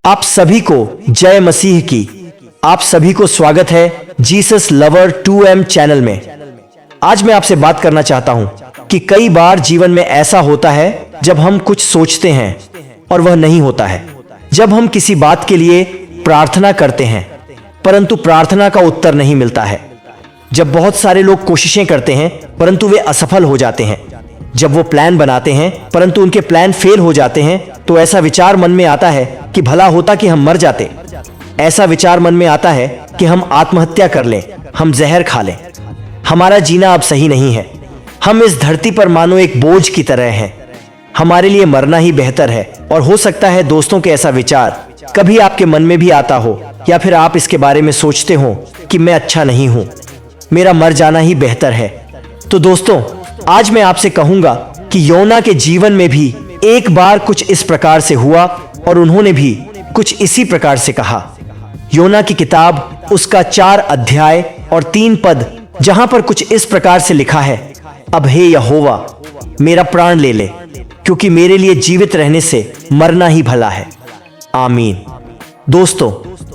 आप सभी को जय मसीह की। आप सभी को स्वागत है जीसस लवर 2M चैनल में। आज मैं आपसे बात करना चाहता हूं कि कई बार जीवन में ऐसा होता है जब हम कुछ सोचते हैं और वह नहीं होता है। जब हम किसी बात के लिए प्रार्थना करते हैं परंतु प्रार्थना का उत्तर नहीं मिलता है। जब बहुत सारे लोग कोशिशें करते हैं परंतु वे असफल हो जाते हैं। जब वो प्लान बनाते हैं परंतु उनके प्लान फेल हो जाते हैं तो ऐसा विचार मन में आता है कि भला होता कि हम मर जाते। ऐसा विचार मन में आता है कि हम आत्महत्या कर लें, हम जहर खा लें। हमारा जीना अब सही नहीं है। हम इस धरती पर मानो एक बोझ की तरह हैं। हमारे लिए मरना ही बेहतर है। और हो सकता है दोस्तों के ऐसा विचार कभी आपके मन में भी आता हो या फिर आप इसके बारे में सोचते हो कि मैं अच्छा नहीं हूं, मेरा मर जाना ही बेहतर है। तो दोस्तों, आज मैं आपसे कहूंगा कि योना के जीवन में भी एक बार कुछ इस प्रकार से हुआ और उन्होंने भी कुछ इसी प्रकार से कहा। योना की किताब उसका 4 अध्याय और 3 पद, जहां पर कुछ इस प्रकार से लिखा है, अब हे यहोवा मेरा प्राण ले ले, क्योंकि मेरे लिए जीवित रहने से मरना ही भला है। आमीन। दोस्तों,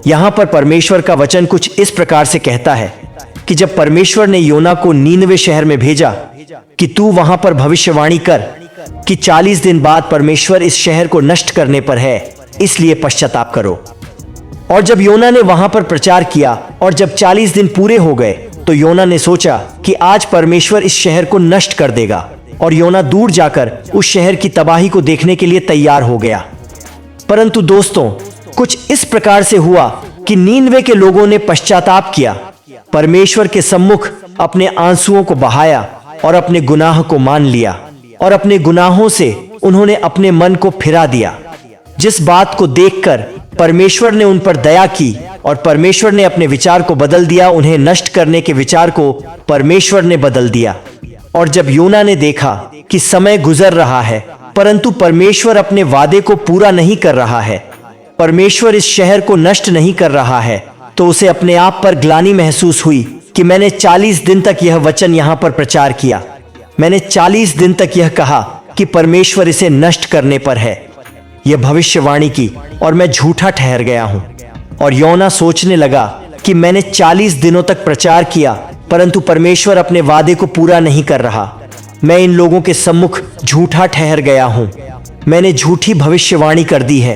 यहां पर परमेश्वर का वचन कुछ इस प्रकार से कहता है कि जब परमेश्वर ने योना को नीनवे शहर में भेजा कि तू वहां पर भविष्यवाणी कर कि 40 दिन बाद परमेश्वर इस शहर को नष्ट करने पर है, इसलिए पश्चाताप करो। और जब योना ने वहां पर प्रचार किया और जब 40 दिन पूरे हो गए तो योना ने सोचा कि आज परमेश्वर इस शहर को नष्ट कर देगा। और योना दूर जाकर उस शहर की तबाही को देखने के लिए तैयार हो गया। परंतु दोस्तों, कुछ इस प्रकार से हुआ कि नीनवे के लोगों ने पश्चाताप किया, परमेश्वर के सम्मुख अपने आंसुओं को बहाया और अपने गुनाह को मान लिया और अपने गुनाहों से उन्होंने अपने मन को फिरा दिया। जिस बात को देखकर परमेश्वर ने उन पर दया की और परमेश्वर ने अपने विचार को बदल दिया। उन्हें नष्ट करने के विचार को परमेश्वर ने बदल दिया। और जब योना ने देखा कि समय गुजर रहा है परंतु परमेश्वर अपने वादे को पूरा नहीं कर रहा है, परमेश्वर इस शहर को नष्ट नहीं कर रहा है, तो उसे अपने आप पर ग्लानि महसूस हुई कि मैंने 40 दिन तक यह वचन यहां पर प्रचार किया, मैंने 40 दिन तक यह कहा कि परमेश्वर इसे नष्ट करने पर है, यह भविष्यवाणी की, और मैं झूठा ठहर गया हूं। और योना सोचने लगा कि मैंने 40 दिनों तक प्रचार किया परंतु परमेश्वर अपने वादे को पूरा नहीं कर रहा। मैं इन लोगों के सम्मुख झूठा ठहर गया हूं, मैंने झूठी भविष्यवाणी कर दी है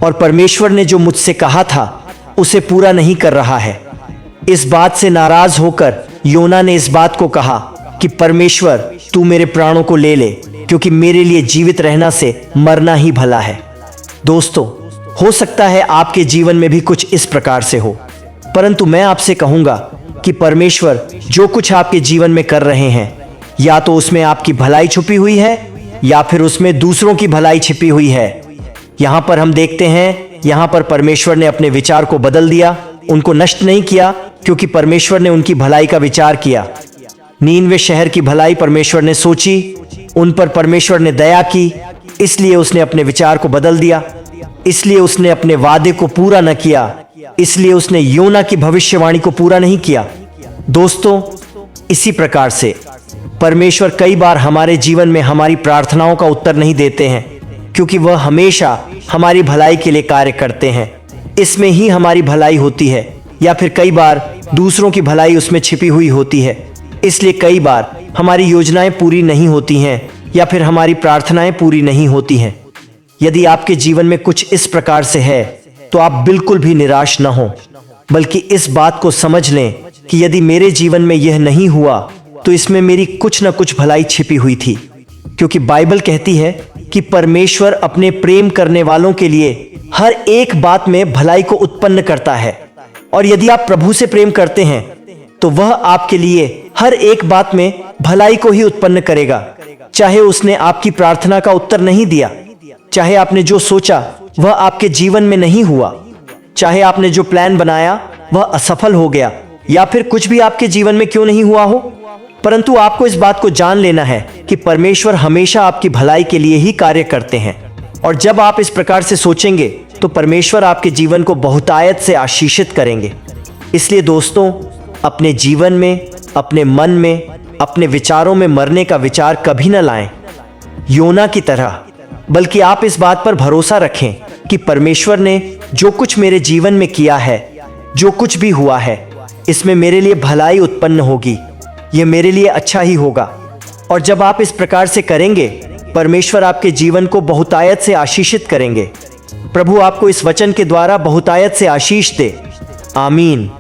और परमेश्वर ने जो मुझसे कहा था उसे पूरा नहीं कर रहा है। इस बात से नाराज होकर योना ने इस बात को कहा कि परमेश्वर तू मेरे प्राणों को ले ले, क्योंकि मेरे लिए जीवित रहना से मरना ही भला है। दोस्तों, हो सकता है आपके जीवन में भी कुछ इस प्रकार से हो, परंतु मैं आपसे कहूंगा कि परमेश्वर जो कुछ आपके जीवन में कर रहे हैं, या तो उसमें आपकी भलाई छुपी हुई है या फिर उसमें दूसरों की भलाई छिपी हुई है। यहां पर हम देखते हैं, यहां पर परमेश्वर ने अपने विचार को बदल दिया, उनको नष्ट नहीं किया, क्योंकि परमेश्वर ने उनकी भलाई का विचार किया। नीनवे शहर की भलाई परमेश्वर ने सोची, उन पर परमेश्वर ने दया की, इसलिए उसने अपने विचार को बदल दिया, इसलिए उसने अपने वादे को पूरा न किया, इसलिए उसने योना की भविष्यवाणी को पूरा नहीं किया। दोस्तों, इसी प्रकार से परमेश्वर कई बार हमारे जीवन में हमारी प्रार्थनाओं का उत्तर नहीं देते हैं, क्योंकि वह हमेशा हमारी भलाई के लिए कार्य करते हैं। इसमें ही हमारी भलाई होती है, या फिर कई बार दूसरों की भलाई उसमें छिपी हुई होती है। इसलिए कई बार हमारी योजनाएं पूरी नहीं होती हैं या फिर हमारी प्रार्थनाएं पूरी नहीं होती हैं। यदि आपके जीवन में कुछ इस प्रकार से है तो आप बिल्कुल भी निराश न हो, बल्कि इस बात को समझ लें कि यदि मेरे जीवन में यह नहीं हुआ तो इसमें मेरी कुछ न कुछ भलाई छिपी हुई थी। क्योंकि बाइबल कहती है कि परमेश्वर अपने प्रेम करने वालों के लिए हर एक बात में भलाई को उत्पन्न करता है। और यदि आप प्रभु से प्रेम करते हैं तो वह आपके लिए हर एक बात में भलाई को ही उत्पन्न करेगा। चाहे उसने आपकी प्रार्थना का उत्तर नहीं दिया, चाहे आपने जो सोचा वह आपके जीवन में नहीं हुआ, चाहे आपने जो प्लान बनाया वह असफल हो गया, या फिर कुछ भी आपके जीवन में क्यों नहीं हुआ हो, परंतु आपको इस बात को जान लेना है कि परमेश्वर हमेशा आपकी भलाई के लिए ही कार्य करते हैं। और जब आप इस प्रकार से सोचेंगे तो परमेश्वर आपके जीवन को बहुतायत से आशीषित करेंगे। इसलिए दोस्तों, अपने जीवन में, अपने मन में, अपने विचारों में मरने का विचार कभी न लाएं योना की तरह, बल्कि आप इस बात पर भरोसा रखें कि परमेश्वर ने जो कुछ मेरे जीवन में किया है, जो कुछ भी हुआ है, इसमें मेरे लिए भलाई उत्पन्न होगी, यह मेरे लिए अच्छा ही होगा। और जब आप इस प्रकार से करेंगे, परमेश्वर आपके जीवन को बहुतायत से आशीषित करेंगे। प्रभु आपको इस वचन के द्वारा बहुतायत से आशीष दे। आमीन।